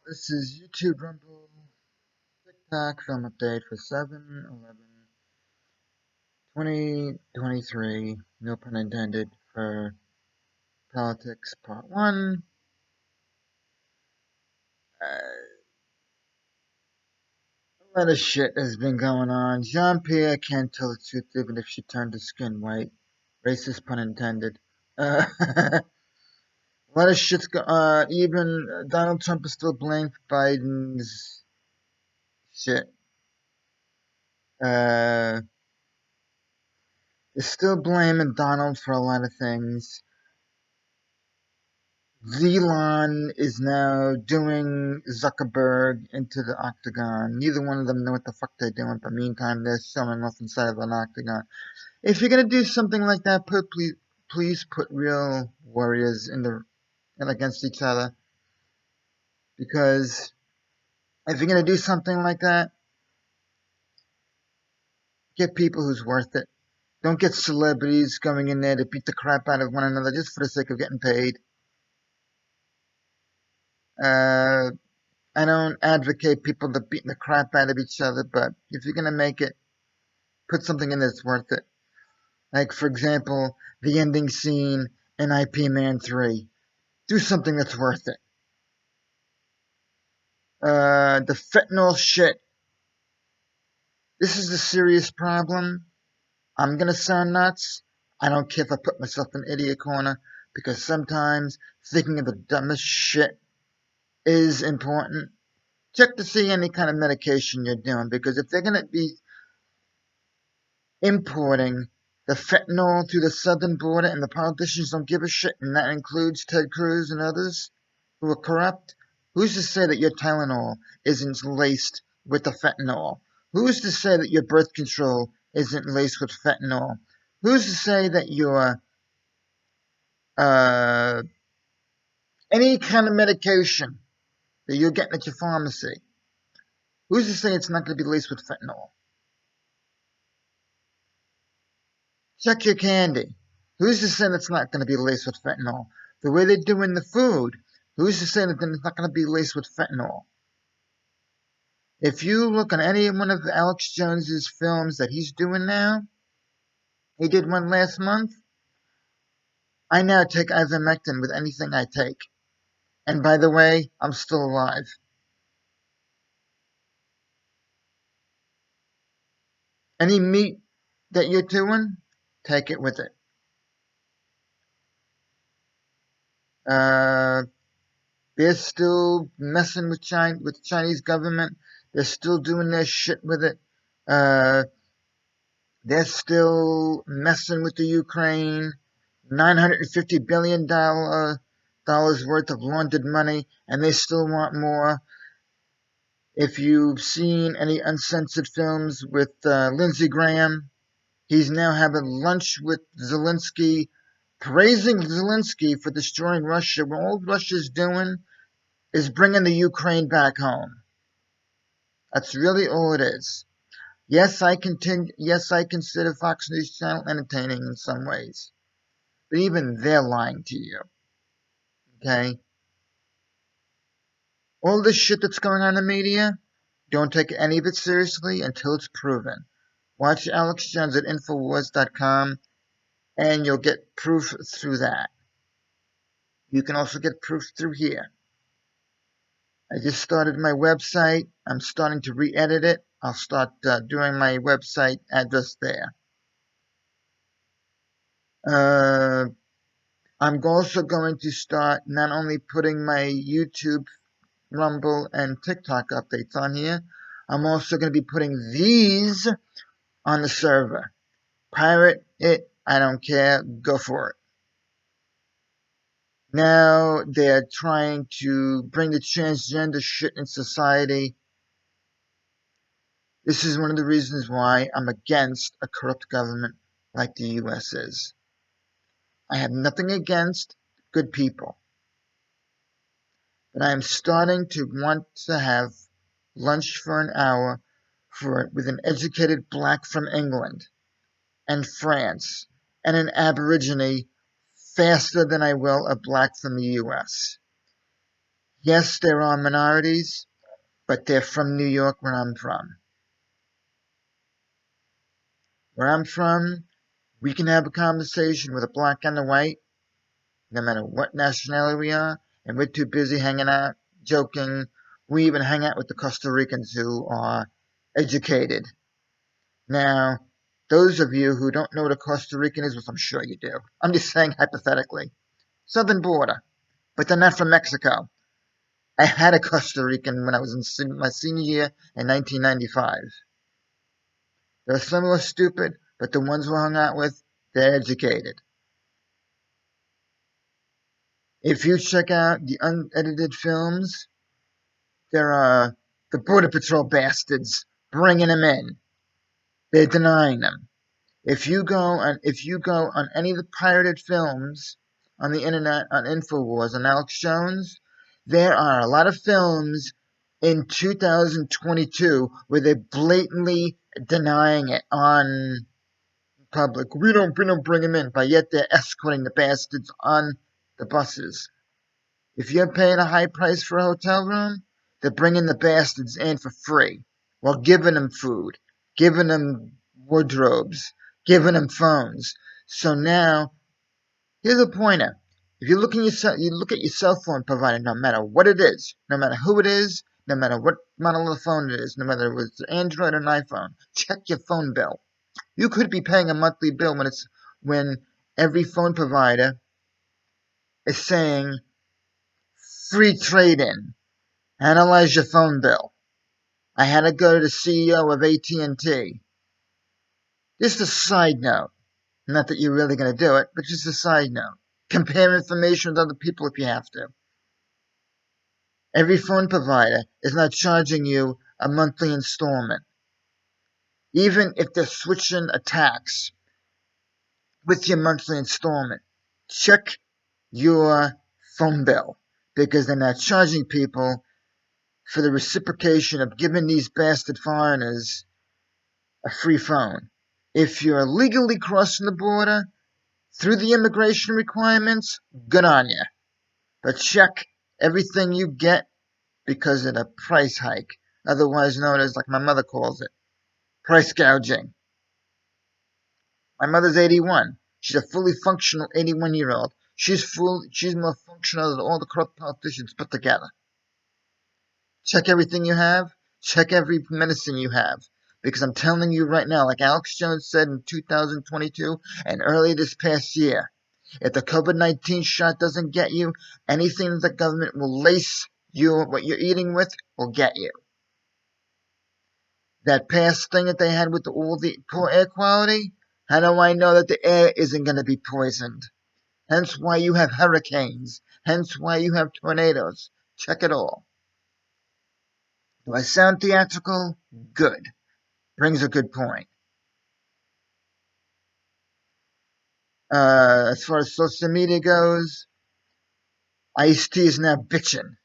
This is YouTube Rumble TikTok film update for 7/11/2023. No pun intended for politics part 1. A lot of shit has been going on. Jean-Pierre can't tell the truth even if she turned her skin white. Racist pun intended. A lot of shit's even Donald Trump is still blamed for Biden's shit. They're still blaming Donald for a lot of things. Elon is now doing Zuckerberg into the octagon. Neither one of them know what the fuck they're doing, but meantime they're showing off inside of an octagon. If you're gonna do something like that, please put real warriors in against each other. Because if you're gonna do something like that, get people who's worth it. Don't get celebrities going in there to beat the crap out of one another just for the sake of getting paid. Uh, I don't advocate people that beating the crap out of each other, but if you're gonna make it, put something in that's worth it. Like, for example, the ending scene in IP Man 3. Do something that's worth it. The fentanyl shit. This is a serious problem. I'm gonna sound nuts. I don't care if I put myself in idiot corner, because sometimes thinking of the dumbest shit is important. Check to see any kind of medication you're doing, because if they're gonna be importing the fentanyl through the southern border and the politicians don't give a shit, and that includes Ted Cruz and others who are corrupt, who's to say that your Tylenol isn't laced with the fentanyl? Who's to say that your birth control isn't laced with fentanyl? Who's to say that your uh, any kind of medication that you're getting at your pharmacy, who's to say it's not going to be laced with fentanyl? Check your candy. Who's to say it's not going to be laced with fentanyl? The way they're doing the food, who's to say that it's not going to be laced with fentanyl? If you look on any one of Alex Jones's films that he's doing now, he did one last month. I now take ivermectin with anything I take. And by the way, I'm still alive. Any meat that you're doing, take it with it. Uh, they're still messing with with the Chinese government. They're still doing their shit with it. Uh, they're still messing with the Ukraine. $950 billion worth of laundered money, and they still want more. If you've seen any uncensored films with Lindsey Graham, he's now having lunch with Zelensky, praising Zelensky for destroying Russia. When all Russia's doing is bringing the Ukraine back home. That's really all it is. Yes, I consider Fox News Channel entertaining in some ways, but even they're lying to you. Okay, all this shit that's going on in the media, don't take any of it seriously until it's proven. Watch Alex Jones at Infowars.com, and you'll get proof through that. You can also get proof through here. I just started my website. I'm starting to re-edit it. I'll start doing my website address there. I'm also going to start not only putting my YouTube, Rumble, and TikTok updates on here, I'm also going to be putting these on the server. Pirate it, I don't care, go for it. Now they're trying to bring the transgender shit in society. This is one of the reasons why I'm against a corrupt government like the US is. I have nothing against good people, but I am starting to want to have lunch for an hour with an educated black from England and France and an Aborigine faster than I will a black from the US. Yes, there are minorities, but they're from New York, where I'm from. Where I'm from, we can have a conversation with a black and a white, no matter what nationality we are, and we're too busy hanging out, joking. We even hang out with the Costa Ricans who are educated. Now, those of you who don't know what a Costa Rican is, which I'm sure you do, I'm just saying hypothetically, southern border, but they're not from Mexico. I had a Costa Rican when I was in my senior year in 1995. There are some who are stupid, but the ones we hung out with, they're educated. If you check out the unedited films, there are the Border Patrol bastards bringing them in. They're denying them. If you go on any of the pirated films on the internet on Infowars on Alex Jones, there are a lot of films in 2022 where they're blatantly denying it on public. We don't bring them in, but yet they're escorting the bastards on the buses. If you're paying a high price for a hotel room, they're bringing the bastards in for free while giving them food, giving them wardrobes, giving them phones. So now, here's a pointer. If you look at your cell phone provider, no matter what it is, no matter who it is, no matter what model of the phone it is, no matter if it's Android or an iPhone, check your phone bill. You could be paying a monthly bill when every phone provider is saying free trade-in. Analyze your phone bill. I had to go to the CEO of AT&T. Just a side note. Not that you're really going to do it, but just a side note. Compare information with other people if you have to. Every phone provider is not charging you a monthly installment. Even if they're switching a tax with your monthly installment, check your phone bill because they're not charging people for the reciprocation of giving these bastard foreigners a free phone. If you're legally crossing the border through the immigration requirements, good on you. But check everything you get because of the price hike, otherwise known as, like my mother calls it, price gouging. My mother's 81. She's a fully functional 81-year-old. She's more functional than all the corrupt politicians put together. Check everything you have. Check every medicine you have. Because I'm telling you right now, like Alex Jones said in 2022 and early this past year, if the COVID-19 shot doesn't get you, anything that the government will lace what you're eating with will get you. That past thing that they had with all the poor air quality, how do I know that the air isn't going to be poisoned? Hence why you have hurricanes. Hence why you have tornadoes. Check it all. Do I sound theatrical? Good. Brings a good point. As far as social media goes, Ice-T is now bitching.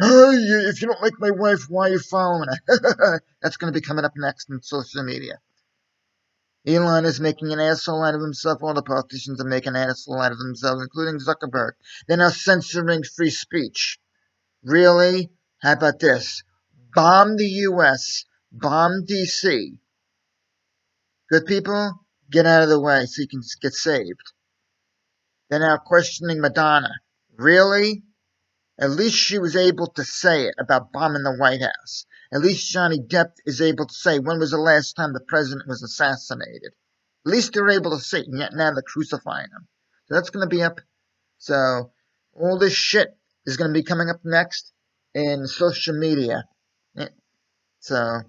Hey, if you don't like my wife, why are you following her? That's going to be coming up next in social media. Elon is making an asshole out of himself. All the politicians are making an asshole out of themselves, including Zuckerberg. They're now censoring free speech. Really? How about this? Bomb the U.S., bomb D.C. Good people, get out of the way so you can get saved. They're now questioning Madonna. Really? At least she was able to say it about bombing the White House. At least Johnny Depp is able to say when was the last time the president was assassinated. At least they're able to say it, and yet now they're crucifying him. So that's going to be up. So all this shit is going to be coming up next in social media. So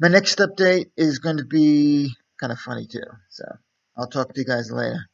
my next update is going to be kind of funny too. So I'll talk to you guys later.